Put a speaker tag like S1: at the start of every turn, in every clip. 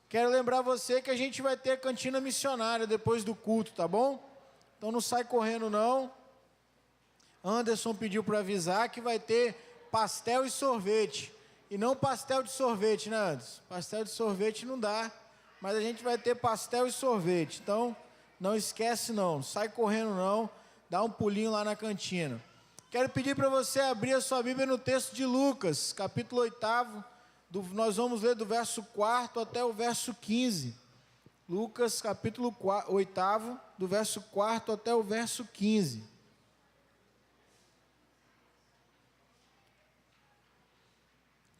S1: Quero lembrar você que a gente vai ter cantina missionária depois do culto, tá bom? Então não sai correndo não. Anderson pediu para avisar que vai ter pastel e sorvete. E não pastel de sorvete, né, Anderson? Pastel de sorvete não dá, mas a gente vai ter pastel e sorvete. Então não esquece não, sai correndo não, dá um pulinho lá na cantina. Quero pedir para você abrir a sua Bíblia no texto de Lucas, capítulo 8, nós vamos ler do verso 4 até o verso 15. Lucas, capítulo 8, do verso 4 até o verso 15.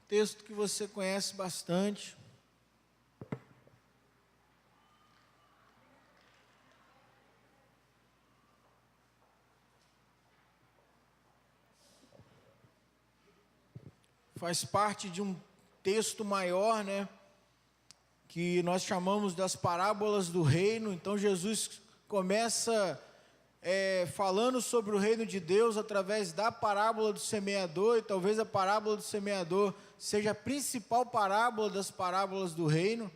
S1: Texto que você conhece bastante. Faz parte de um texto maior, né? Que nós chamamos das parábolas do reino. Então Jesus começa falando sobre o reino de Deus através da parábola do semeador, e talvez a parábola do semeador seja a principal parábola das parábolas do reino.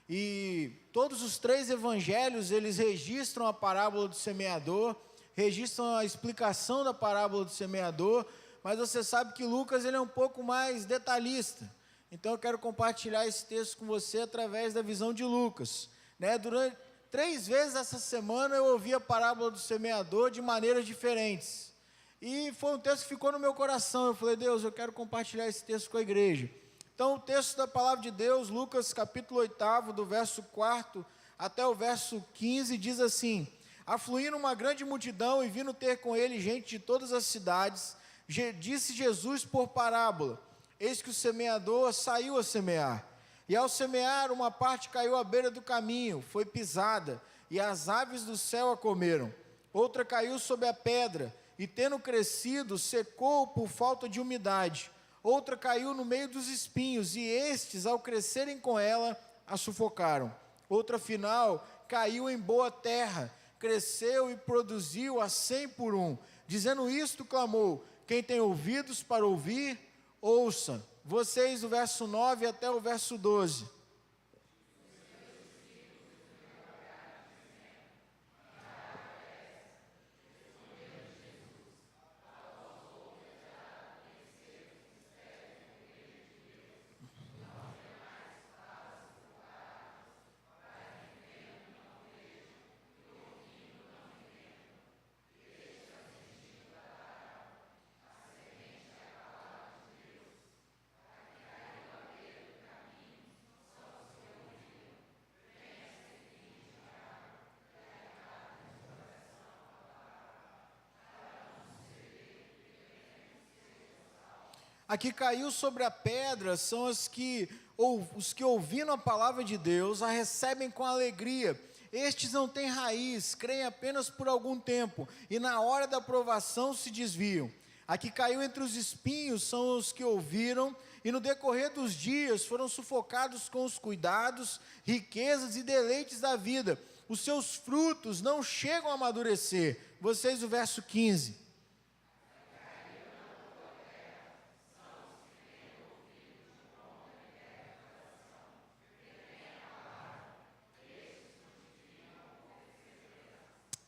S1: E todos os 3 evangelhos, eles registram a parábola do semeador, registram a explicação da parábola do semeador, mas você sabe que Lucas ele é um pouco mais detalhista. Então eu quero compartilhar esse texto com você através da visão de Lucas, né? Durante 3 vezes essa semana eu ouvi a parábola do semeador de maneiras diferentes, e foi um texto que ficou no meu coração. Eu falei, Deus, eu quero compartilhar esse texto com a igreja. Então o texto da palavra de Deus, Lucas capítulo 8, do verso 4 até o verso 15, diz assim: afluindo uma grande multidão e vindo ter com ele gente de todas as cidades, disse Jesus por parábola: eis que o semeador saiu a semear. E ao semear, uma parte caiu à beira do caminho, foi pisada, e as aves do céu a comeram. Outra caiu sobre a pedra, e tendo crescido, secou por falta de umidade. Outra caiu no meio dos espinhos, e estes, ao crescerem com ela, a sufocaram. Outra, afinal, caiu em boa terra, cresceu e produziu a 100 por 1. Dizendo isto, clamou: quem tem ouvidos para ouvir, ouça. Vocês, do verso 9 até o verso 12. Aqui caiu sobre a pedra são os que ouvindo a palavra de Deus, a recebem com alegria. Estes não têm raiz, creem apenas por algum tempo, e na hora da provação se desviam. Aqui caiu entre os espinhos são os que ouviram, e no decorrer dos dias foram sufocados com os cuidados, riquezas e deleites da vida. Os seus frutos não chegam a amadurecer. Vocês, o verso 15.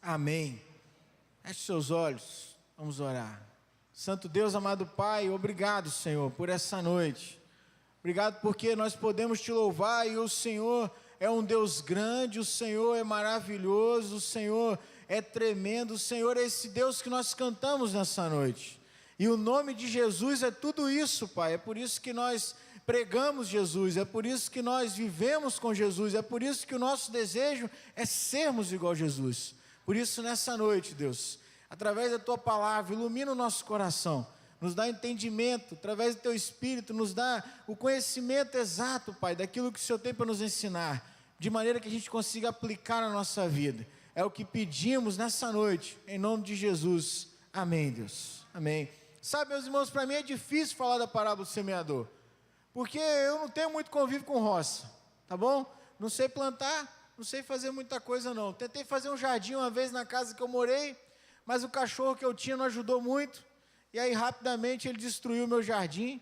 S1: Amém. Feche seus olhos, vamos orar. Santo Deus, amado Pai, obrigado, Senhor, por essa noite. Obrigado porque nós podemos te louvar, e o Senhor é um Deus grande, o Senhor é maravilhoso, o Senhor é tremendo, o Senhor é esse Deus que nós cantamos nessa noite. E o nome de Jesus é tudo isso, Pai. É por isso que nós pregamos Jesus, é por isso que nós vivemos com Jesus, é por isso que o nosso desejo é sermos igual a Jesus. Por isso, nessa noite, Deus, através da Tua palavra, ilumina o nosso coração, nos dá entendimento, através do Teu Espírito, nos dá o conhecimento exato, Pai, daquilo que o Senhor tem para nos ensinar, de maneira que a gente consiga aplicar na nossa vida. É o que pedimos nessa noite, em nome de Jesus. Amém, Deus. Amém. Sabe, meus irmãos, para mim é difícil falar da parábola do semeador, porque eu não tenho muito convívio com roça, tá bom? Não sei plantar, não sei fazer muita coisa não. Tentei fazer um jardim uma vez na casa que eu morei, mas o cachorro que eu tinha não ajudou muito, e aí rapidamente ele destruiu o meu jardim.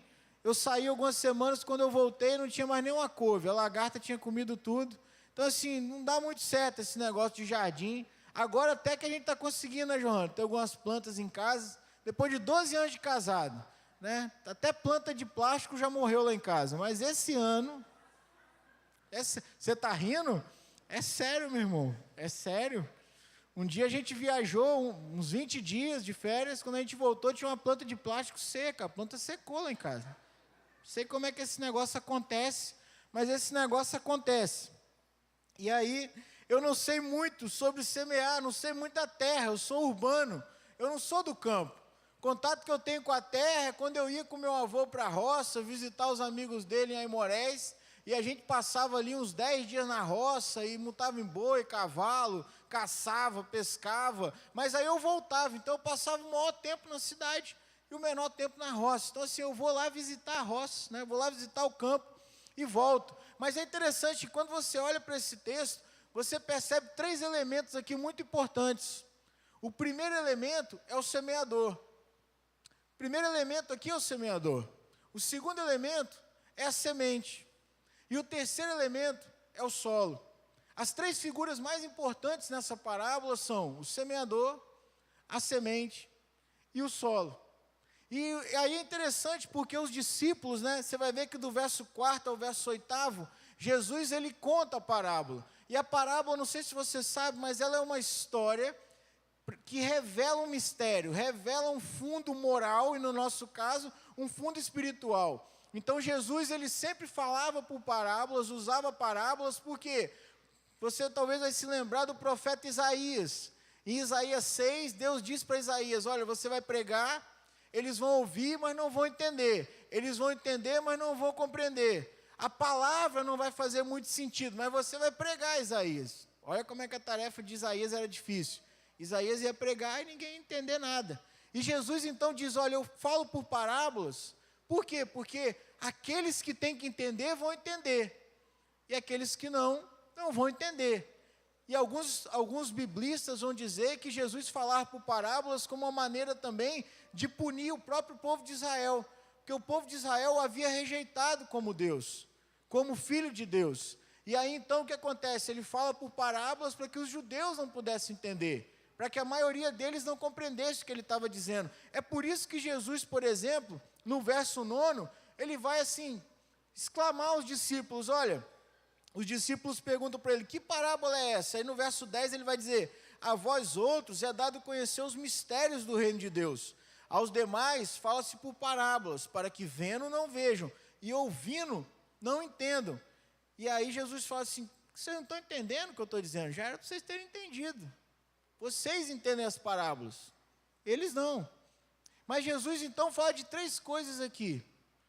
S1: Eu saí algumas semanas, quando eu voltei não tinha mais nenhuma couve, a lagarta tinha comido tudo. Então assim, não dá muito certo esse negócio de jardim. Agora até que a gente está conseguindo, né, João? Tem algumas plantas em casa, depois de 12 anos de casado, né? Até planta de plástico já morreu lá em casa, mas esse ano, você está rindo? É sério, meu irmão, é sério. Um dia a gente viajou uns 20 dias de férias, quando a gente voltou tinha uma planta de plástico seca, a planta secou lá em casa. Não sei como é que esse negócio acontece, mas esse negócio acontece. E aí, eu não sei muito sobre semear, não sei muito da terra, eu sou urbano, eu não sou do campo. O contato que eu tenho com a terra é quando eu ia com meu avô para a roça, visitar os amigos dele em Aimorés, e a gente passava ali uns 10 dias na roça, e montava em boi, cavalo, caçava, pescava, mas aí eu voltava, então eu passava o maior tempo na cidade e o menor tempo na roça. Então assim, eu vou lá visitar a roça, né? Vou lá visitar o campo e volto. Mas é interessante que quando você olha para esse texto, você percebe 3 elementos aqui muito importantes. O primeiro elemento é o semeador. O primeiro elemento aqui é o semeador. O segundo elemento é a semente. E o terceiro elemento é o solo. As 3 figuras mais importantes nessa parábola são o semeador, a semente e o solo. E aí é interessante porque os discípulos, né, você vai ver que do verso 4 ao verso 8, Jesus ele conta a parábola. E a parábola, não sei se você sabe, mas ela é uma história que revela um mistério, revela um fundo moral e, no nosso caso, um fundo espiritual. Então Jesus ele sempre falava por parábolas, usava parábolas, porque você talvez vai se lembrar do profeta Isaías. Em Isaías 6, Deus diz para Isaías: olha, você vai pregar, eles vão ouvir, mas não vão entender. Eles vão entender, mas não vão compreender. A palavra não vai fazer muito sentido, mas você vai pregar, Isaías. Olha como é que a tarefa de Isaías era difícil. Isaías ia pregar e ninguém ia entender nada. E Jesus então diz: olha, eu falo por parábolas. Por quê? Porque aqueles que têm que entender vão entender. E aqueles que não vão entender. E alguns biblistas vão dizer que Jesus falar por parábolas como uma maneira também de punir o próprio povo de Israel. Porque o povo de Israel o havia rejeitado como Deus, como filho de Deus. E aí então o que acontece? Ele fala por parábolas para que os judeus não pudessem entender, para que a maioria deles não compreendesse o que ele estava dizendo. É por isso que Jesus, por exemplo, no verso 9, ele vai assim, exclamar aos discípulos, olha, os discípulos perguntam para ele: que parábola é essa? Aí no verso 10 ele vai dizer: a vós outros é dado conhecer os mistérios do reino de Deus. Aos demais fala-se por parábolas, para que vendo não vejam, e ouvindo não entendam. E aí Jesus fala assim: vocês não estão entendendo o que eu estou dizendo? Já era para vocês terem entendido. Vocês entendem as parábolas, eles não. Mas Jesus então fala de 3 coisas aqui: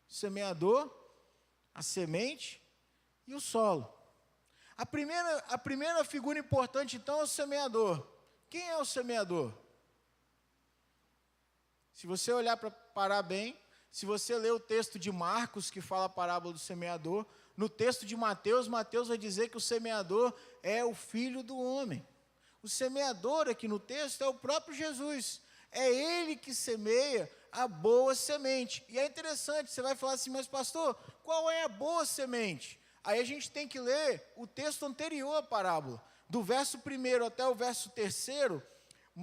S1: o semeador, a semente e o solo. A primeira figura importante então é o semeador. Quem é o semeador? Se você olhar para parar bem, se você ler o texto de Marcos, que fala a parábola do semeador, no texto de Mateus, Mateus vai dizer que o semeador é o filho do homem. O semeador aqui no texto é o próprio Jesus. É ele que semeia a boa semente. E é interessante, você vai falar assim: mas pastor, qual é a boa semente? Aí a gente tem que ler o texto anterior à parábola. Do verso 1 até o verso 3,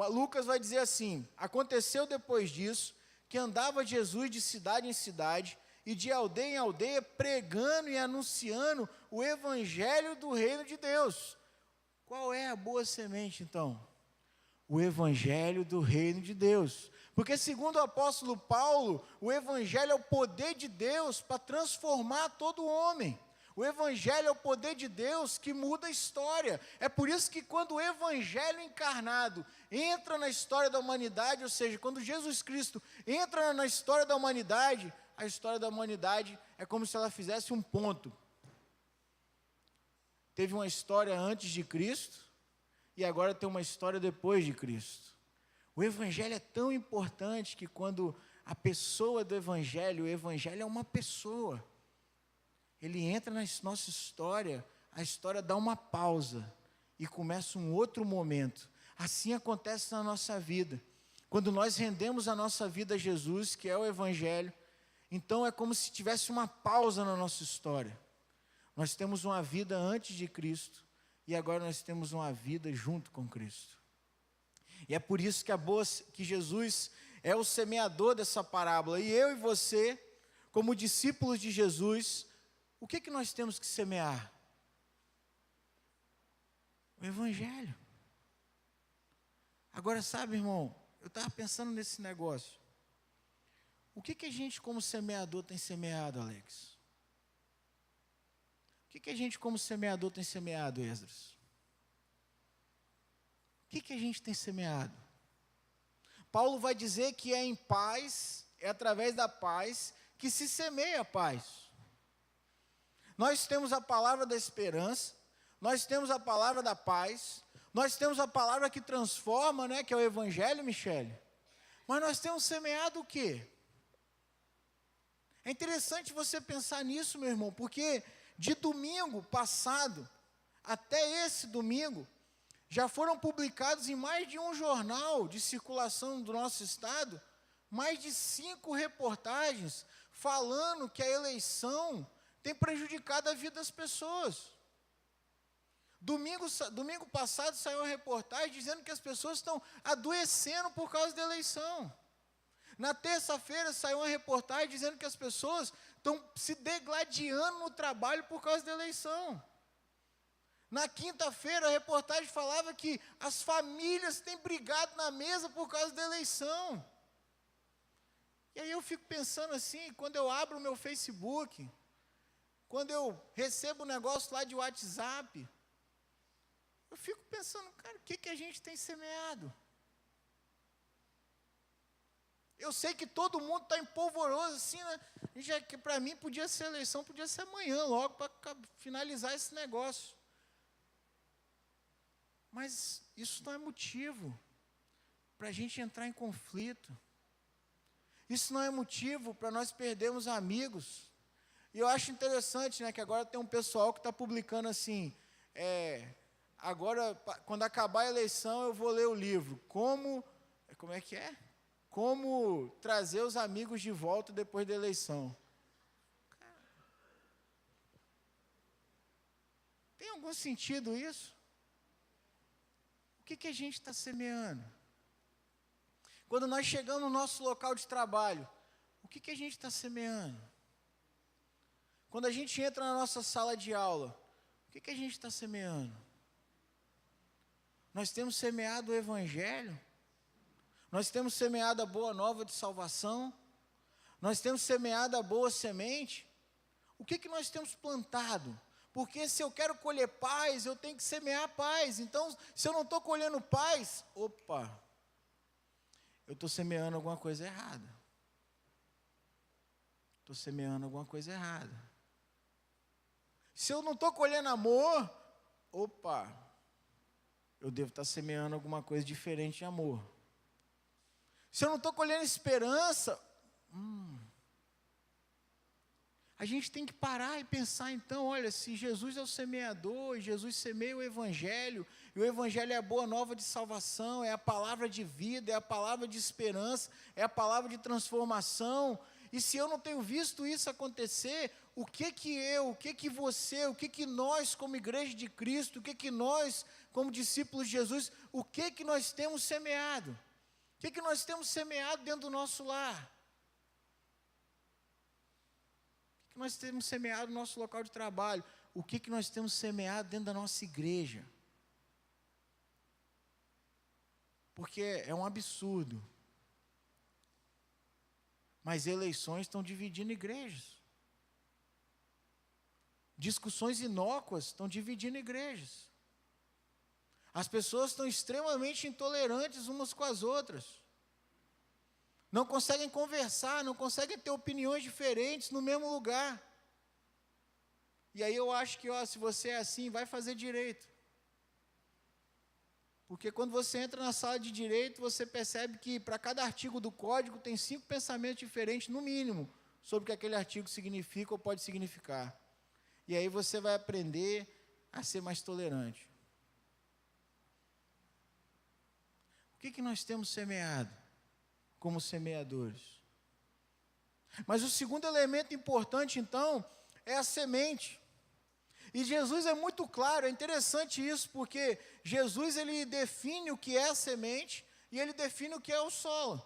S1: Lucas vai dizer assim: aconteceu depois disso, que andava Jesus de cidade em cidade, e de aldeia em aldeia, pregando e anunciando o evangelho do reino de Deus. Qual é a boa semente então? O evangelho do reino de Deus. Porque segundo o apóstolo Paulo, o evangelho é o poder de Deus para transformar todo homem. O evangelho é o poder de Deus que muda a história. É por isso que quando o evangelho encarnado entra na história da humanidade, ou seja, quando Jesus Cristo entra na história da humanidade, a história da humanidade é como se ela fizesse um ponto. Teve uma história antes de Cristo e agora tem uma história depois de Cristo. O evangelho é tão importante que quando a pessoa do evangelho, o evangelho é uma pessoa. Ele entra na nossa história, a história dá uma pausa e começa um outro momento. Assim acontece na nossa vida. Quando nós rendemos a nossa vida a Jesus, que é o evangelho, Então é como se tivesse uma pausa na nossa história. Nós temos uma vida antes de Cristo e agora nós temos uma vida junto com Cristo. E é por isso que Jesus é o semeador dessa parábola. E eu e você, como discípulos de Jesus, o que nós temos que semear? O Evangelho. Agora, sabe, irmão, eu estava pensando nesse negócio. O que a gente, como semeador, tem semeado, Alex? O que a gente, como semeador, tem semeado, Esdras? O que a gente tem semeado? Paulo vai dizer que é em paz, é através da paz, que se semeia a paz. Nós temos a palavra da esperança, nós temos a palavra da paz, nós temos a palavra que transforma, né, que é o Evangelho, Michele. Mas nós temos semeado o quê? É interessante você pensar nisso, meu irmão, porque de domingo passado até esse domingo, já foram publicados em mais de um jornal de circulação do nosso estado, mais de 5 reportagens falando que a eleição tem prejudicado a vida das pessoas. Domingo passado saiu uma reportagem dizendo que as pessoas estão adoecendo por causa da eleição. Na terça-feira saiu uma reportagem dizendo que as pessoas estão se degladiando no trabalho por causa da eleição. Na quinta-feira a reportagem falava que as famílias têm brigado na mesa por causa da eleição. E aí eu fico pensando assim, quando eu abro o meu Facebook, quando eu recebo um negócio lá de WhatsApp, eu fico pensando, cara, o que a gente tem semeado? Eu sei que todo mundo está empolvoroso, assim, né? Já que para mim podia ser eleição, podia ser amanhã, logo, para finalizar esse negócio. Mas isso não é motivo para a gente entrar em conflito. Isso não é motivo para nós perdermos amigos. E eu acho interessante, né, que agora tem um pessoal que está publicando assim, agora, quando acabar a eleição, eu vou ler o livro. Como é que é? Como trazer os amigos de volta depois da eleição. Tem algum sentido isso? O que a gente está semeando? Quando nós chegamos no nosso local de trabalho, o que a gente está semeando? Quando a gente entra na nossa sala de aula, o que a gente está semeando? Nós temos semeado o Evangelho? Nós temos semeado a boa nova de salvação? Nós temos semeado a boa semente? O que nós temos plantado? Porque se eu quero colher paz, eu tenho que semear paz. Então, se eu não estou colhendo paz, eu estou semeando alguma coisa errada. Estou semeando alguma coisa errada. Se eu não estou colhendo amor, eu devo estar semeando alguma coisa diferente de amor. Se eu não estou colhendo esperança, a gente tem que parar e pensar então, olha, se Jesus é o semeador, e Jesus semeia o Evangelho, e o Evangelho é a boa nova de salvação, é a palavra de vida, é a palavra de esperança, é a palavra de transformação, e se eu não tenho visto isso acontecer, o que você, o que nós como igreja de Cristo, o que nós como discípulos de Jesus, o que nós temos semeado? O que nós temos semeado dentro do nosso lar? O que nós temos semeado no nosso local de trabalho? O que nós temos semeado dentro da nossa igreja? Porque é um absurdo. Mas eleições estão dividindo igrejas. Discussões inócuas estão dividindo igrejas. As pessoas estão extremamente intolerantes umas com as outras. Não conseguem conversar, não conseguem ter opiniões diferentes no mesmo lugar. E aí eu acho que, se você é assim, vai fazer direito. Porque quando você entra na sala de direito, você percebe que para cada artigo do código tem 5 pensamentos diferentes, no mínimo, sobre o que aquele artigo significa ou pode significar. E aí você vai aprender a ser mais tolerante. O que nós temos semeado como semeadores? Mas o segundo elemento importante, então, é a semente. E Jesus é muito claro, é interessante isso, porque Jesus ele define o que é a semente e ele define o que é o solo.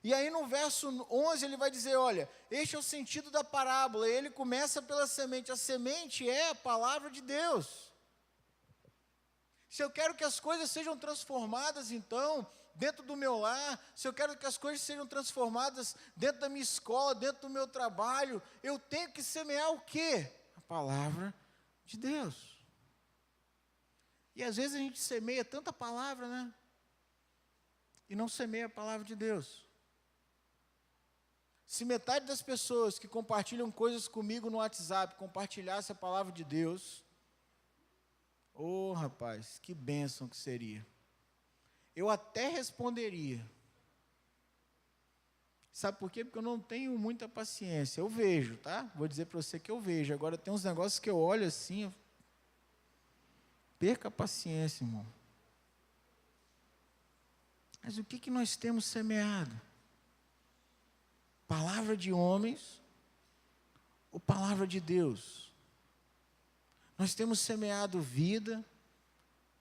S1: E aí no verso 11 ele vai dizer, olha, este é o sentido da parábola, e ele começa pela semente. A semente é a palavra de Deus. Se eu quero que as coisas sejam transformadas, então, dentro do meu lar, se eu quero que as coisas sejam transformadas dentro da minha escola, dentro do meu trabalho, eu tenho que semear o quê? A palavra de Deus. E às vezes a gente semeia tanta palavra, né? E não semeia a palavra de Deus. Se metade das pessoas que compartilham coisas comigo no WhatsApp compartilhasse a palavra de Deus, ô rapaz, que bênção que seria. Eu até responderia. Sabe por quê? Porque eu não tenho muita paciência. Eu vejo, tá? Vou dizer para você que eu vejo. Agora tem uns negócios que eu olho assim, perca a paciência, irmão. Mas o que nós temos semeado? Palavra de homens ou palavra de Deus? Nós temos semeado vida,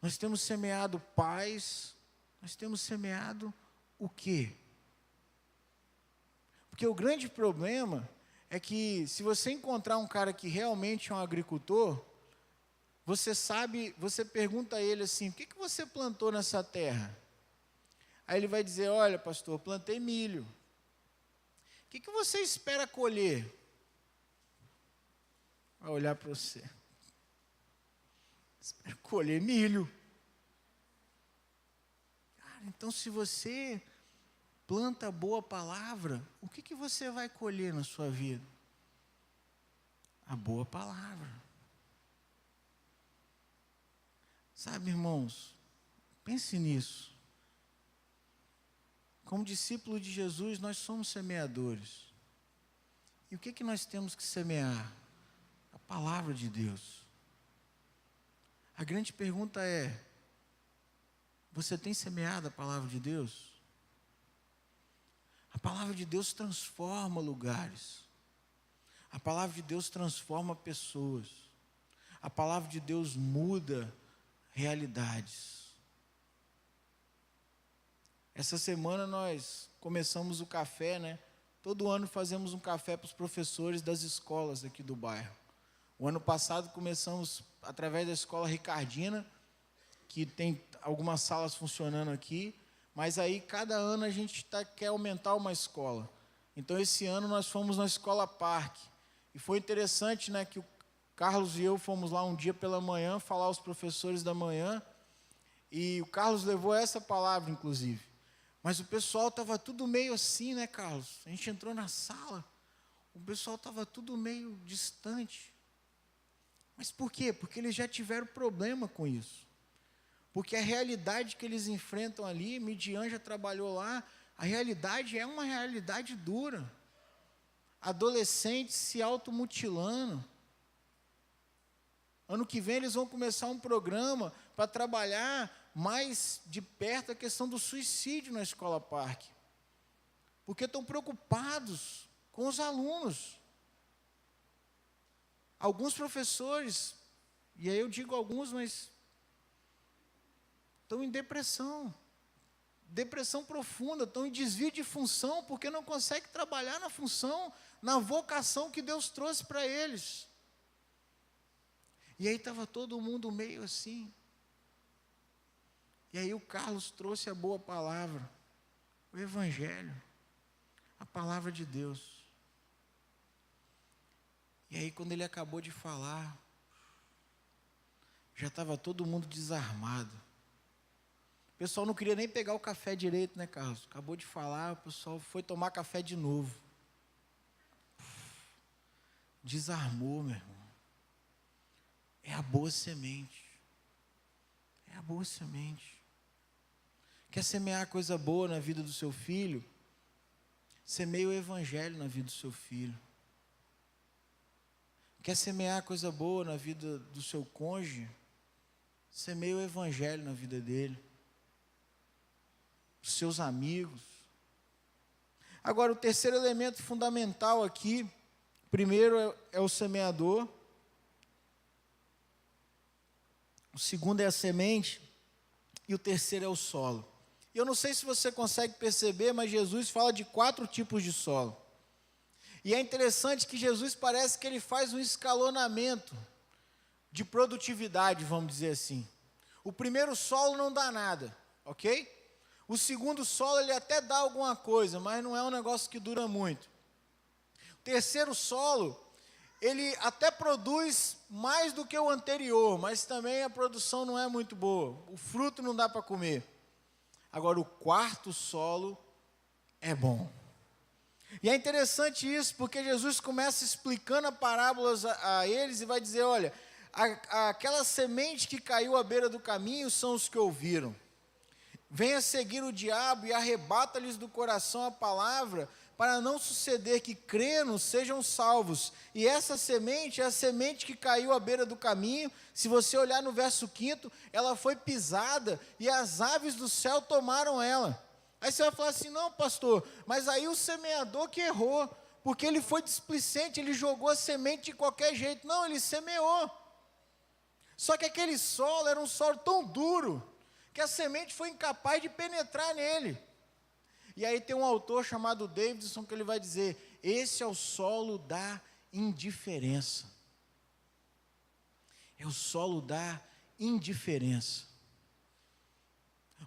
S1: nós temos semeado paz, nós temos semeado o quê? Porque o grande problema é que se você encontrar um cara que realmente é um agricultor, você sabe, você pergunta a ele assim, o que você plantou nessa terra? Aí ele vai dizer, olha pastor, eu plantei milho. O que você espera colher? Vai olhar para você. Espero colher milho. Cara, então se você planta a boa palavra, o que você vai colher na sua vida? A boa palavra. Sabe, irmãos, pense nisso. Como discípulo de Jesus, nós somos semeadores. E o que nós temos que semear? A palavra de Deus. A grande pergunta é, você tem semeado a palavra de Deus? A palavra de Deus transforma lugares. A palavra de Deus transforma pessoas. A palavra de Deus muda realidades. Essa semana nós começamos o café, né? Todo ano fazemos um café para os professores das escolas aqui do bairro. O ano passado começamos através da escola Ricardina, que tem algumas salas funcionando aqui, mas aí cada ano a gente quer aumentar uma escola. Então esse ano nós fomos na Escola Parque. E foi interessante, né, que o Carlos e eu fomos lá um dia pela manhã falar aos professores da manhã, e o Carlos levou essa palavra, inclusive. Mas o pessoal estava tudo meio assim, né, Carlos? A gente entrou na sala, o pessoal estava tudo meio distante. Mas por quê? Porque eles já tiveram problema com isso. Porque a realidade que eles enfrentam ali, Midian já trabalhou lá, a realidade é uma realidade dura. Adolescentes se automutilando. Ano que vem eles vão começar um programa para trabalhar mais de perto a questão do suicídio na Escola Parque. Porque estão preocupados com os alunos. Alguns professores, e aí eu digo alguns, mas estão em depressão profunda, estão em desvio de função, porque não conseguem trabalhar na função, na vocação que Deus trouxe para eles. E aí estava todo mundo meio assim. E aí o Carlos trouxe a boa palavra, o Evangelho, a palavra de Deus. E aí quando ele acabou de falar, já estava todo mundo desarmado. O pessoal não queria nem pegar o café direito, né, Carlos? Acabou de falar, o pessoal foi tomar café de novo. Desarmou, meu irmão. É a boa semente. É a boa semente. Quer semear coisa boa na vida do seu filho? Semeie o Evangelho na vida do seu filho. Quer semear coisa boa na vida do seu cônjuge? Semeie o Evangelho na vida dele. Dos seus amigos. Agora, o terceiro elemento fundamental aqui, primeiro é o semeador, o segundo é a semente, e o terceiro é o solo. Eu não sei se você consegue perceber, mas Jesus fala de 4 tipos de solo. E é interessante que Jesus parece que ele faz um escalonamento de produtividade, vamos dizer assim. O primeiro solo não dá nada, ok? O segundo solo ele até dá alguma coisa, mas não é um negócio que dura muito. O terceiro solo, ele até produz mais do que o anterior, mas também a produção não é muito boa. O fruto não dá para comer. Agora, o quarto solo é bom. E é interessante isso, porque Jesus começa explicando a parábolas a eles e vai dizer, olha, aquela semente que caiu à beira do caminho são os que ouviram. Venha seguir o diabo e arrebata-lhes do coração a palavra, para não suceder que crendo sejam salvos. E essa semente é a semente que caiu à beira do caminho. Se você olhar no verso 5, ela foi pisada e as aves do céu tomaram ela. Aí você vai falar assim, não pastor, mas aí o semeador que errou, porque ele foi displicente, ele jogou a semente de qualquer jeito. Não, ele semeou. Só que aquele solo era um solo tão duro, que a semente foi incapaz de penetrar nele. E aí tem um autor chamado Davidson que ele vai dizer, esse é o solo da indiferença. É o solo da indiferença.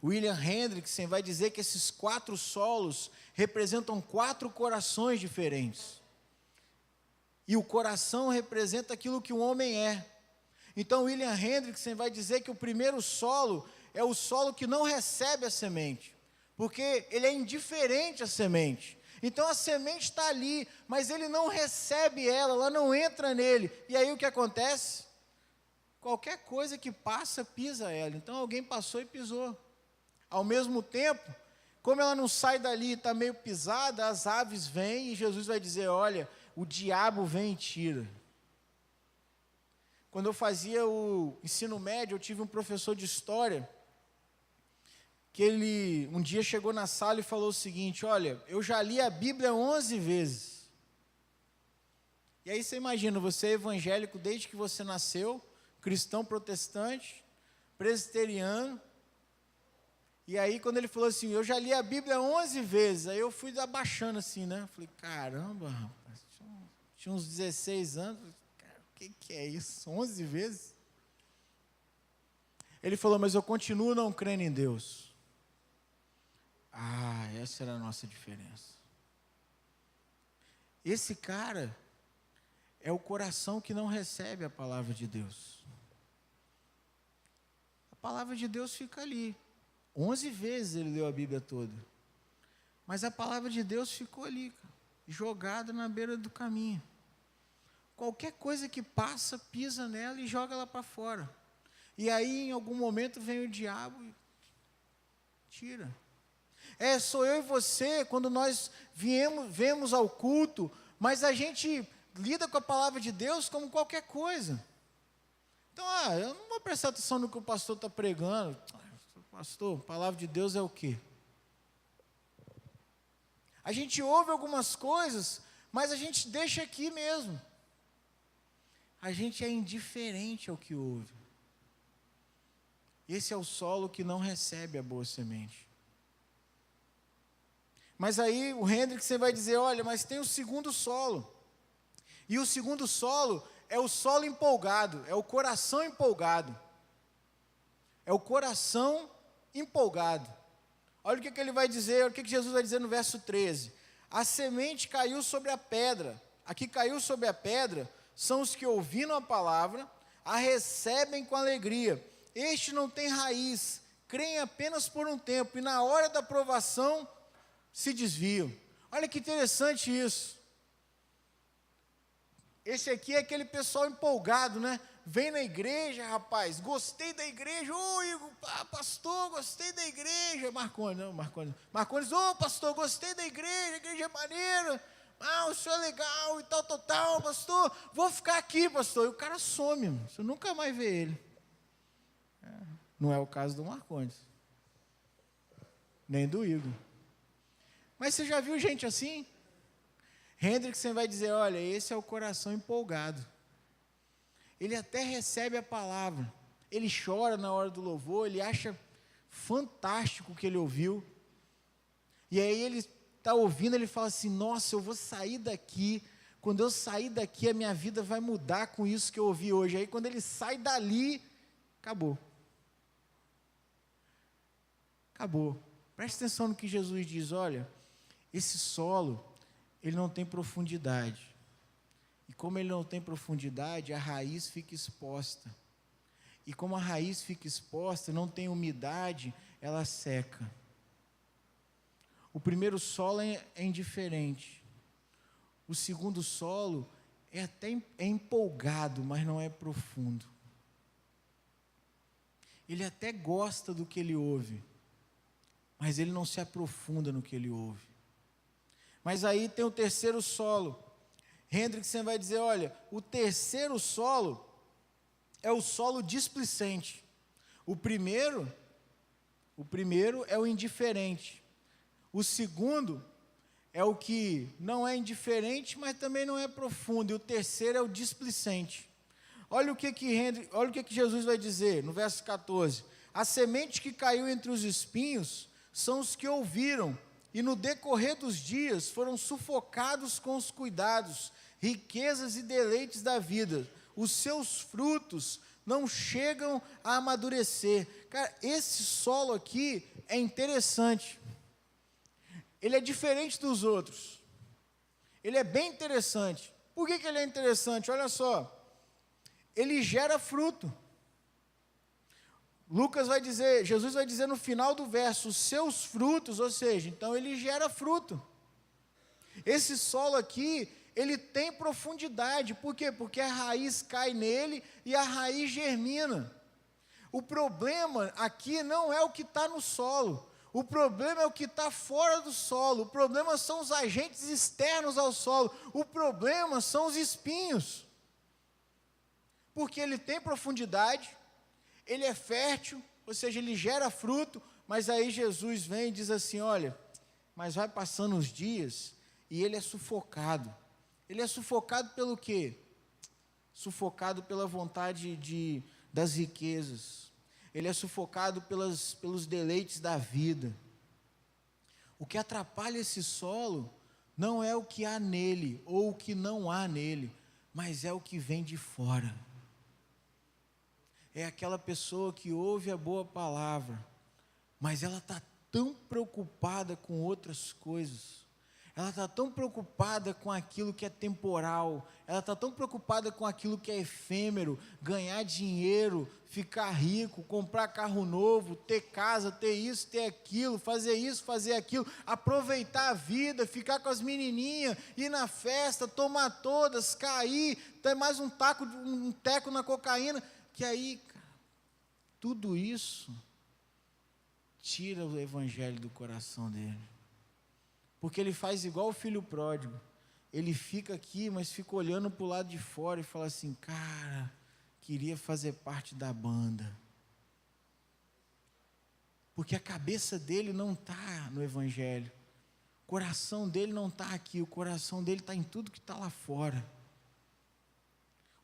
S1: William Hendrickson vai dizer que esses 4 solos representam 4 corações diferentes. E o coração representa aquilo que o homem é. Então William Hendrickson vai dizer que o primeiro solo é o solo que não recebe a semente, porque ele é indiferente à semente. Então a semente está ali, mas ele não recebe ela não entra nele. E aí o que acontece? Qualquer coisa que passa, pisa ela. Então alguém passou e pisou. Ao mesmo tempo, como ela não sai dali, está meio pisada, as aves vêm e Jesus vai dizer, olha, o diabo vem e tira. Quando eu fazia o ensino médio, eu tive um professor de história, que ele um dia chegou na sala e falou o seguinte, olha, eu já li a Bíblia 11 vezes. E aí você imagina, você é evangélico desde que você nasceu, cristão protestante, presbiteriano, e aí quando ele falou assim, eu já li a Bíblia 11 vezes, aí eu fui abaixando assim, né? Falei, caramba, rapaz, tinha uns 16 anos, cara, o que é isso? 11 vezes? Ele falou, mas eu continuo não crendo em Deus. Ah, essa era a nossa diferença. Esse cara é o coração que não recebe a palavra de Deus. A palavra de Deus fica ali. 11 vezes ele leu a Bíblia toda. Mas a palavra de Deus ficou ali, cara, jogada na beira do caminho. Qualquer coisa que passa, pisa nela e joga ela para fora. E aí, em algum momento, vem o diabo e tira. Sou eu e você, quando nós vemos ao culto, mas a gente lida com a palavra de Deus como qualquer coisa. Então, eu não vou prestar atenção no que o pastor está pregando. Pastor, a palavra de Deus é o quê? A gente ouve algumas coisas, mas a gente deixa aqui mesmo. A gente é indiferente ao que ouve. Esse é o solo que não recebe a boa semente. Mas aí o Hendrickson vai dizer, olha, mas tem o segundo solo. E o segundo solo é o solo empolgado, é o coração empolgado. É o coração empolgado. Olha o que ele vai dizer, olha o que Jesus vai dizer no verso 13. A semente caiu sobre a pedra. Aqui caiu sobre a pedra são os que ouviram a palavra, a recebem com alegria. Este não tem raiz, creem apenas por um tempo, e na hora da provação se desviam. Olha que interessante isso. Esse aqui é aquele pessoal empolgado, né? Vem na igreja, rapaz, gostei da igreja, pastor, gostei da igreja, Marcones, pastor, gostei da igreja, a igreja é maneira, o senhor é legal e tal, pastor, vou ficar aqui, pastor, e o cara some, você nunca mais vê ele. Não é o caso do Marcones, nem do Igor. Mas você já viu gente assim? Hendrickson vai dizer, olha, esse é o coração empolgado. Ele até recebe a palavra, ele chora na hora do louvor, ele acha fantástico o que ele ouviu. E aí ele está ouvindo, ele fala assim, nossa, eu vou sair daqui, quando eu sair daqui a minha vida vai mudar com isso que eu ouvi hoje. Aí quando ele sai dali, acabou. Acabou. Preste atenção no que Jesus diz, olha, esse solo, ele não tem profundidade. E como ele não tem profundidade, a raiz fica exposta. E como a raiz fica exposta, não tem umidade, ela seca. O primeiro solo é indiferente. O segundo solo é empolgado, mas não é profundo. Ele até gosta do que ele ouve, mas ele não se aprofunda no que ele ouve. Mas aí tem o terceiro solo. Hendrickson vai dizer, olha, o terceiro solo é o solo displicente. O primeiro é o indiferente. O segundo é o que não é indiferente, mas também não é profundo. E o terceiro é o displicente. Olha o que Jesus vai dizer no verso 14. A semente que caiu entre os espinhos são os que ouviram, e no decorrer dos dias foram sufocados com os cuidados, riquezas e deleites da vida. Os seus frutos não chegam a amadurecer. Cara, esse solo aqui é interessante. Ele é diferente dos outros. Ele é bem interessante. Por que ele é interessante? Olha só. Ele gera fruto. Jesus vai dizer no final do verso, os seus frutos, ou seja, então ele gera fruto. Esse solo aqui, ele tem profundidade. Por quê? Porque a raiz cai nele e a raiz germina. O problema aqui não é o que está no solo. O problema é o que está fora do solo. O problema são os agentes externos ao solo. O problema são os espinhos. Porque ele tem profundidade, ele é fértil, ou seja, ele gera fruto, mas aí Jesus vem e diz assim, olha, mas vai passando os dias e ele é sufocado. Ele é sufocado pelo quê? Sufocado pela vontade das riquezas. Ele é sufocado pelos deleites da vida. O que atrapalha esse solo não é o que há nele, ou o que não há nele, mas é o que vem de fora. É aquela pessoa que ouve a boa palavra, mas ela está tão preocupada com outras coisas. Ela está tão preocupada com aquilo que é temporal, ela está tão preocupada com aquilo que é efêmero, ganhar dinheiro, ficar rico, comprar carro novo, ter casa, ter isso, ter aquilo, fazer isso, fazer aquilo, aproveitar a vida, ficar com as menininhas, ir na festa, tomar todas, cair, ter mais um teco na cocaína, que aí, cara, tudo isso tira o evangelho do coração dele. Porque ele faz igual o filho pródigo. Ele fica aqui, mas fica olhando para o lado de fora e fala assim, cara, queria fazer parte da banda. Porque a cabeça dele não está no evangelho. O coração dele não está aqui, o coração dele está em tudo que está lá fora.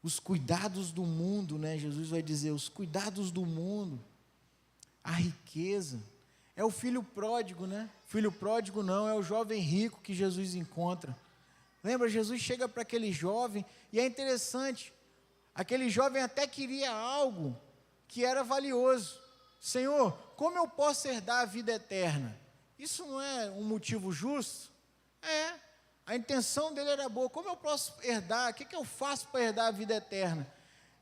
S1: Os cuidados do mundo, né? Jesus vai dizer, os cuidados do mundo, a riqueza. É o filho pródigo, né? Filho pródigo não, é o jovem rico que Jesus encontra. Lembra, Jesus chega para aquele jovem, e é interessante, aquele jovem até queria algo que era valioso. Senhor, como eu posso herdar a vida eterna? Isso não é um motivo justo? É, a intenção dele era boa. Como eu posso herdar? O que eu faço para herdar a vida eterna?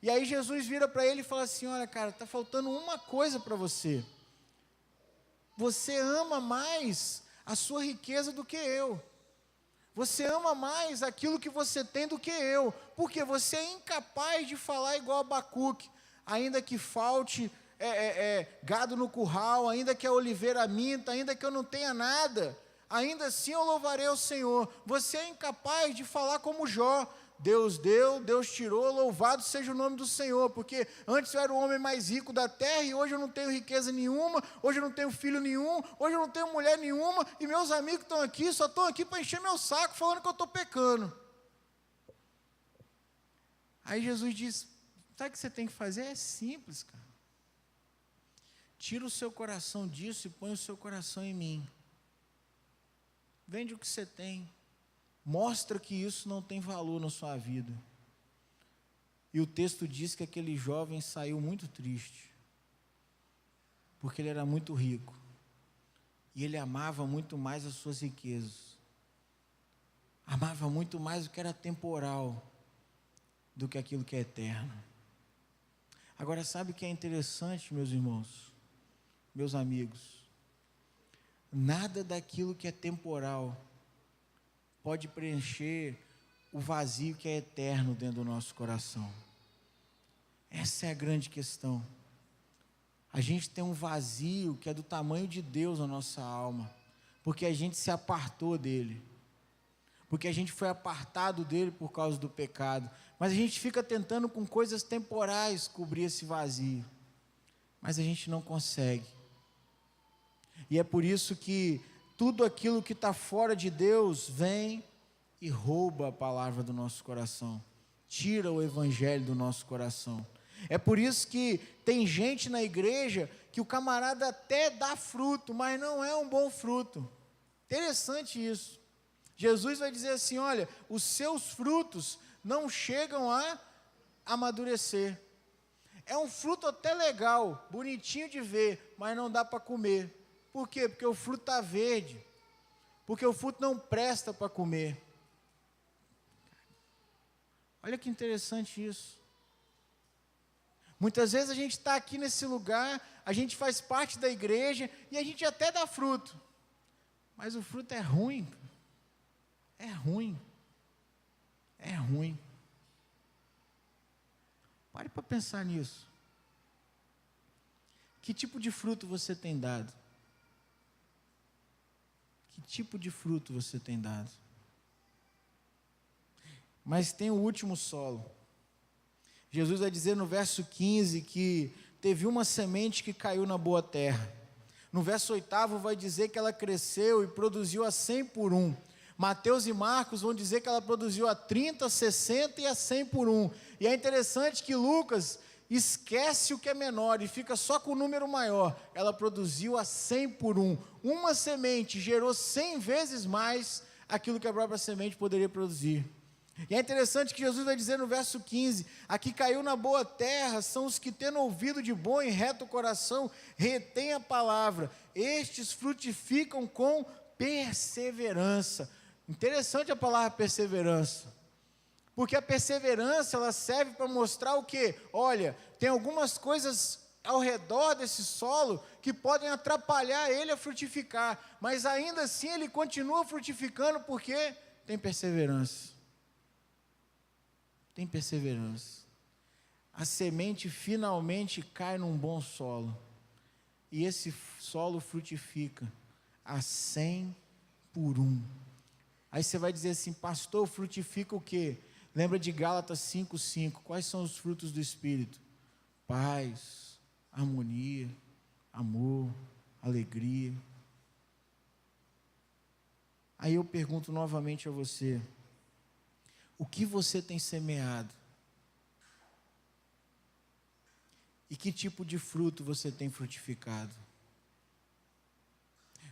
S1: E aí Jesus vira para ele e fala assim, olha cara, está faltando uma coisa para você. Você ama mais a sua riqueza do que eu. Você ama mais aquilo que você tem do que eu. Porque você é incapaz de falar igual a Abacuque. Ainda que falte gado no curral, ainda que a oliveira minta, ainda que eu não tenha nada, ainda assim eu louvarei o Senhor. Você é incapaz de falar como Jó. Deus deu, Deus tirou, louvado seja o nome do Senhor, porque antes eu era o homem mais rico da terra, e hoje eu não tenho riqueza nenhuma, hoje eu não tenho filho nenhum, hoje eu não tenho mulher nenhuma, e meus amigos estão aqui, só estão aqui para encher meu saco, falando que eu estou pecando. Aí Jesus diz, sabe o que você tem que fazer? É simples, cara. Tira o seu coração disso e põe o seu coração em mim. Vende o que você tem. Mostra que isso não tem valor na sua vida. E o texto diz que aquele jovem saiu muito triste, porque ele era muito rico, e ele amava muito mais as suas riquezas, amava muito mais o que era temporal, do que aquilo que é eterno. Agora, sabe o que é interessante, meus irmãos, meus amigos? Nada daquilo que é temporal pode preencher o vazio que é eterno dentro do nosso coração. Essa é a grande questão. A gente tem um vazio que é do tamanho de Deus na nossa alma, porque a gente se apartou dele, porque a gente foi apartado dele por causa do pecado, mas a gente fica tentando com coisas temporais cobrir esse vazio, mas a gente não consegue. E é por isso que tudo aquilo que está fora de Deus vem e rouba a palavra do nosso coração, tira o evangelho do nosso coração. É por isso que tem gente na igreja que o camarada até dá fruto, mas não é um bom fruto. Interessante isso. Jesus vai dizer assim, olha, os seus frutos não chegam a amadurecer. É um fruto até legal, bonitinho de ver, mas não dá para comer. Por quê? Porque o fruto está verde, porque o fruto não presta para comer. Olha que interessante isso. Muitas vezes a gente está aqui nesse lugar, a gente faz parte da igreja, e a gente até dá fruto, mas o fruto é ruim, é ruim, é ruim. Pare para pensar nisso. Que tipo de fruto você tem dado? Que tipo de fruto você tem dado? Mas tem o último solo. Jesus vai dizer no verso 15 que teve uma semente que caiu na boa terra. No verso 8 vai dizer que ela cresceu e produziu a 100 por 1. Mateus e Marcos vão dizer que ela produziu a 30, 60 e a 100 por 1. E é interessante que Lucas esquece o que é menor e fica só com o número maior. Ela produziu a 100 por 1. Uma semente gerou 100 vezes mais aquilo que a própria semente poderia produzir. E é interessante que Jesus vai dizer no verso 15, a que caiu na boa terra são os que tendo ouvido de bom e reto coração, retém a palavra, estes frutificam com perseverança. Interessante a palavra perseverança, porque a perseverança ela serve para mostrar o quê? Olha, tem algumas coisas ao redor desse solo que podem atrapalhar ele a frutificar, mas ainda assim ele continua frutificando porque tem perseverança. Tem perseverança. A semente finalmente cai num bom solo, e esse solo frutifica a 100 por 1. Aí você vai dizer assim, pastor, frutifica o quê? Lembra de Gálatas 5:5, quais são os frutos do Espírito? Paz, harmonia, amor, alegria. Aí eu pergunto novamente a você, o que você tem semeado? E que tipo de fruto você tem frutificado?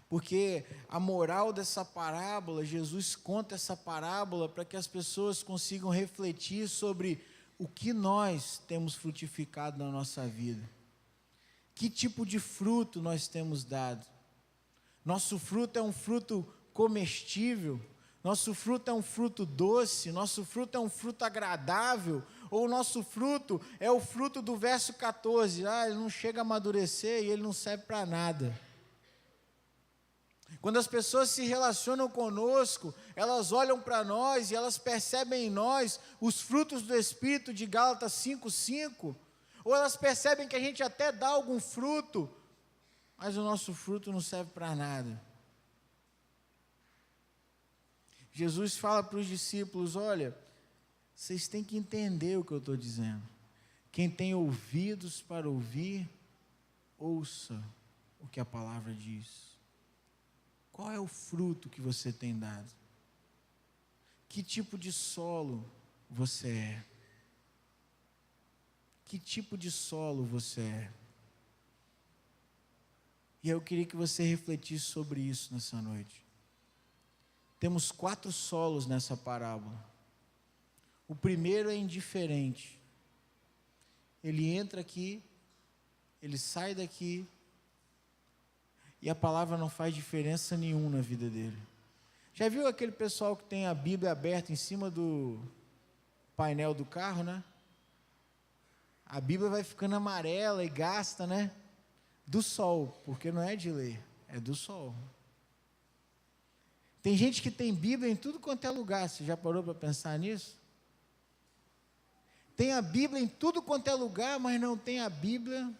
S1: Porque a moral dessa parábola, Jesus conta essa parábola para que as pessoas consigam refletir sobre o que nós temos frutificado na nossa vida. Que tipo de fruto nós temos dado? Nosso fruto é um fruto comestível? Nosso fruto é um fruto doce? Nosso fruto é um fruto agradável? Ou o nosso fruto é o fruto do verso 14? Ele não chega a amadurecer e ele não serve para nada. Quando as pessoas se relacionam conosco, elas olham para nós e elas percebem em nós os frutos do Espírito de Gálatas 5:5, ou elas percebem que a gente até dá algum fruto, mas o nosso fruto não serve para nada. Jesus fala para os discípulos, olha, Vocês têm que entender o que eu estou dizendo. Quem tem ouvidos para ouvir, ouça o que a palavra diz. Qual é o fruto que você tem dado? Que tipo de solo você é? Que tipo de solo você é? E eu queria que você refletisse sobre isso nessa noite. Temos 4 solos nessa parábola. O primeiro é indiferente. Ele entra aqui, ele sai daqui, e a palavra não faz diferença nenhuma na vida dele. Já viu aquele pessoal que tem a Bíblia aberta em cima do painel do carro, né? A Bíblia vai ficando amarela e gasta, né? Do sol, porque não é de ler, é do sol. Tem gente que tem Bíblia em tudo quanto é lugar, você já parou para pensar nisso? Tem a Bíblia em tudo quanto é lugar, mas não tem a Bíblia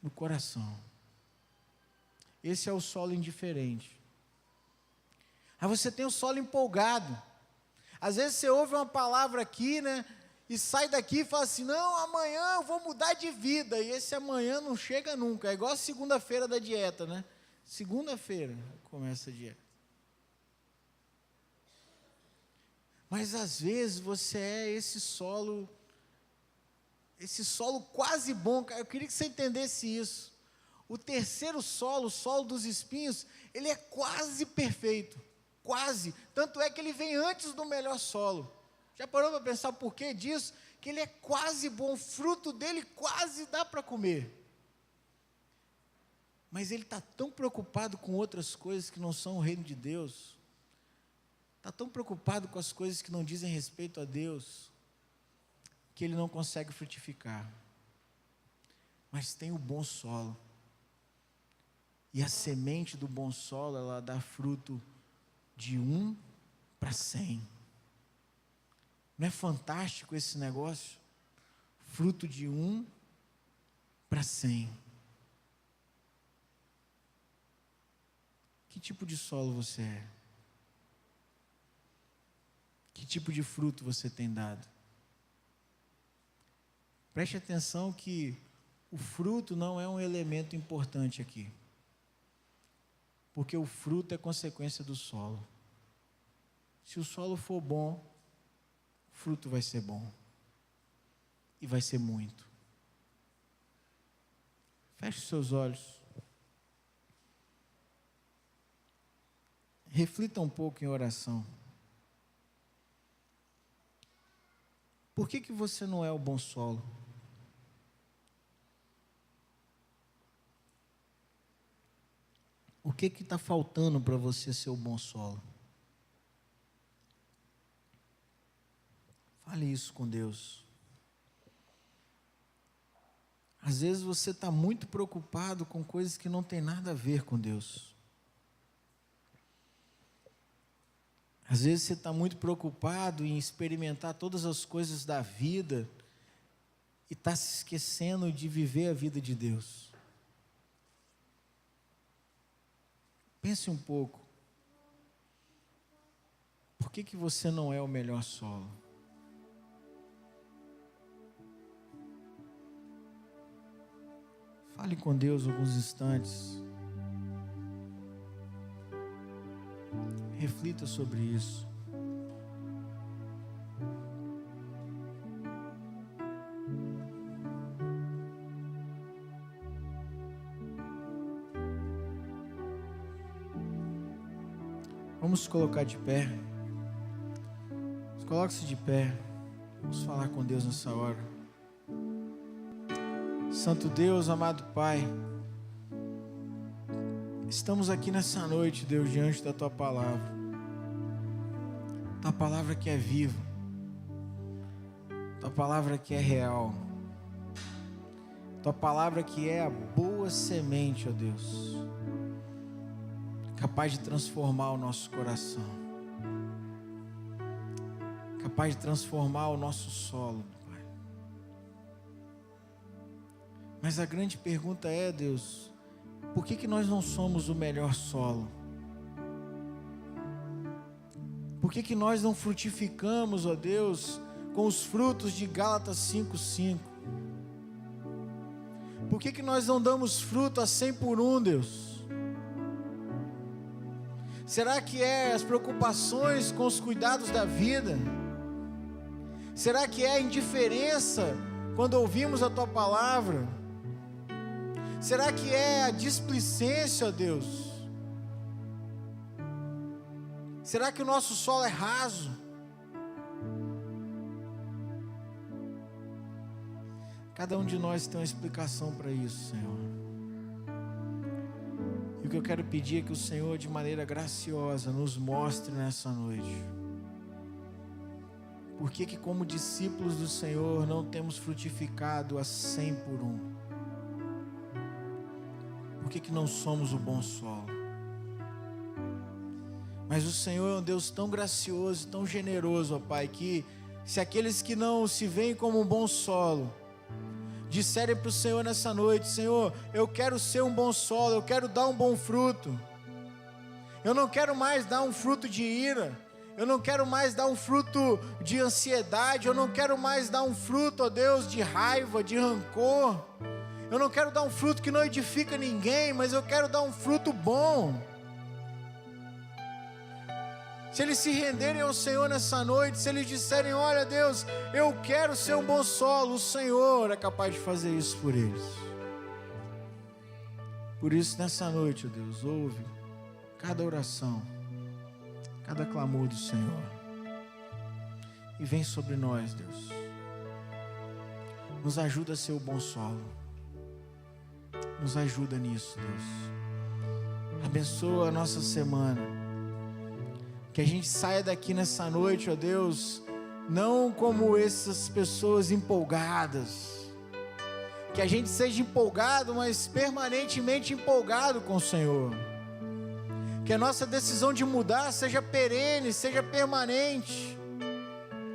S1: no coração. Esse é o solo indiferente. Aí você tem o solo empolgado. Às vezes você ouve uma palavra aqui, né? E sai daqui e fala assim, não, amanhã eu vou mudar de vida. E esse amanhã não chega nunca. É igual a segunda-feira da dieta, né? Segunda-feira começa a dieta. Mas às vezes você é esse solo quase bom. Eu queria que você entendesse isso. O terceiro solo, o solo dos espinhos, ele é quase perfeito. Quase. Tanto é que ele vem antes do melhor solo. Já parou para pensar por que disso? Que ele é quase bom, o fruto dele quase dá para comer. Mas ele está tão preocupado com outras coisas que não são o reino de Deus. Está tão preocupado com as coisas que não dizem respeito a Deus, que ele não consegue frutificar. Mas tem o bom solo. E a semente do bom solo, ela dá fruto de 1 para 100. Não é fantástico esse negócio? Fruto de 1 para 100. Que tipo de solo você é? Que tipo de fruto você tem dado? Preste atenção que o fruto não é um elemento importante aqui. Porque o fruto é consequência do solo. Se o solo for bom, o fruto vai ser bom. E vai ser muito. Feche os seus olhos. Reflita um pouco em oração. Por que você não é o bom solo? O que está faltando para você ser o bom solo? Fale isso com Deus. Às vezes você está muito preocupado com coisas que não tem nada a ver com Deus. Às vezes você está muito preocupado em experimentar todas as coisas da vida e está se esquecendo de viver a vida de Deus. Pense um pouco. Por que você não é o melhor solo? Fale com Deus alguns instantes. Reflita sobre isso. Vamos colocar de pé. Coloque-se de pé. Vamos falar com Deus nessa hora. Santo Deus, amado Pai, estamos aqui nessa noite, Deus, diante da Tua palavra. Tua palavra que é viva. Tua palavra que é real. Tua palavra que é a boa semente, ó Deus, capaz de transformar o nosso coração, capaz de transformar o nosso solo, Pai. Mas a grande pergunta é, Deus, por que nós não somos o melhor solo? Por que nós não frutificamos, ó Deus, com os frutos de Gálatas 5:5? Por que nós não damos fruto a 100 por 1, Deus? Será que é as preocupações com os cuidados da vida? Será que é a indiferença quando ouvimos a Tua palavra? Será que é a displicência, ó Deus? Será que o nosso solo é raso? Cada um de nós tem uma explicação para isso, Senhor. E o que eu quero pedir é que o Senhor, de maneira graciosa, nos mostre nessa noite. Por que como discípulos do Senhor não temos frutificado a 100 por 1? Por que não somos o bom solo? Mas o Senhor é um Deus tão gracioso, tão generoso, ó Pai, que se aqueles que não se veem como um bom solo, disserem para o Senhor nessa noite: Senhor, eu quero ser um bom solo, eu quero dar um bom fruto, eu não quero mais dar um fruto de ira, eu não quero mais dar um fruto de ansiedade, eu não quero mais dar um fruto, ó Deus, de raiva, de rancor, eu não quero dar um fruto que não edifica ninguém, mas eu quero dar um fruto bom. Se eles se renderem ao Senhor nessa noite, se eles disserem: olha Deus, eu quero ser um bom solo, o Senhor é capaz de fazer isso por eles. Por isso nessa noite, ó Deus, ouve cada oração, cada clamor do Senhor, e vem sobre nós, Deus, nos ajuda a ser o bom solo, nos ajuda nisso, Deus, abençoa a nossa semana, que a gente saia daqui nessa noite, ó Deus, não como essas pessoas empolgadas, que a gente seja empolgado, mas permanentemente empolgado com o Senhor, que a nossa decisão de mudar seja perene, seja permanente,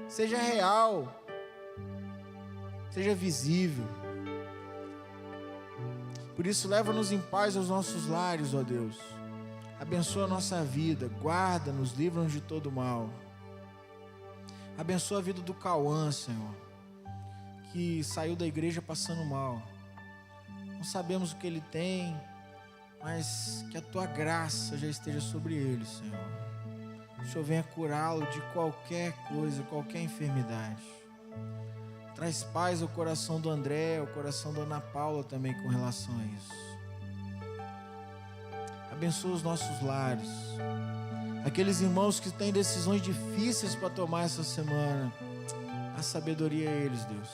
S1: seja real, seja visível. Por isso, leva-nos em paz aos nossos lares, ó Deus. Abençoa a nossa vida, guarda-nos, livra-nos de todo mal. Abençoa a vida do Cauã, Senhor, que saiu da igreja passando mal. Não sabemos o que ele tem, mas que a Tua graça já esteja sobre ele, Senhor. O Senhor venha curá-lo de qualquer coisa, qualquer enfermidade. Traz paz ao coração do André, ao coração da Ana Paula também com relação a isso. Abençoa os nossos lares, aqueles irmãos que têm decisões difíceis para tomar essa semana, a sabedoria a eles, Deus.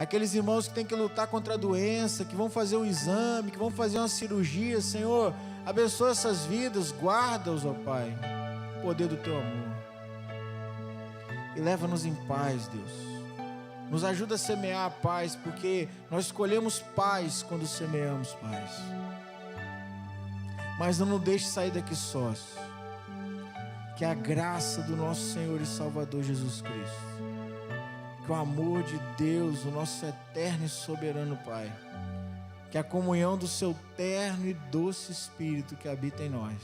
S1: Aqueles irmãos que têm que lutar contra a doença, que vão fazer um exame, que vão fazer uma cirurgia, Senhor, abençoa essas vidas, guarda-os, ó Pai, o poder do Teu amor, e leva-nos em paz, Deus. Nos ajuda a semear a paz, porque nós escolhemos paz quando semeamos paz. Mas não nos deixe sair daqui sós. Que a graça do nosso Senhor e Salvador Jesus Cristo, que o amor de Deus, o nosso eterno e soberano Pai, que a comunhão do Seu terno e doce Espírito que habita em nós,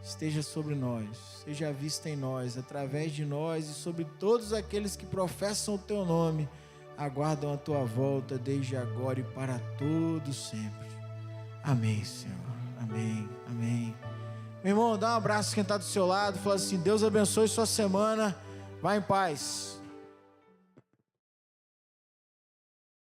S1: esteja sobre nós, seja vista em nós, através de nós e sobre todos aqueles que professam o Teu nome, aguardam a Tua volta desde agora e para todos sempre. Amém, Senhor. Amém, amém. Meu irmão, dá um abraço quem está do seu lado, fala assim: Deus abençoe sua semana, vá em paz.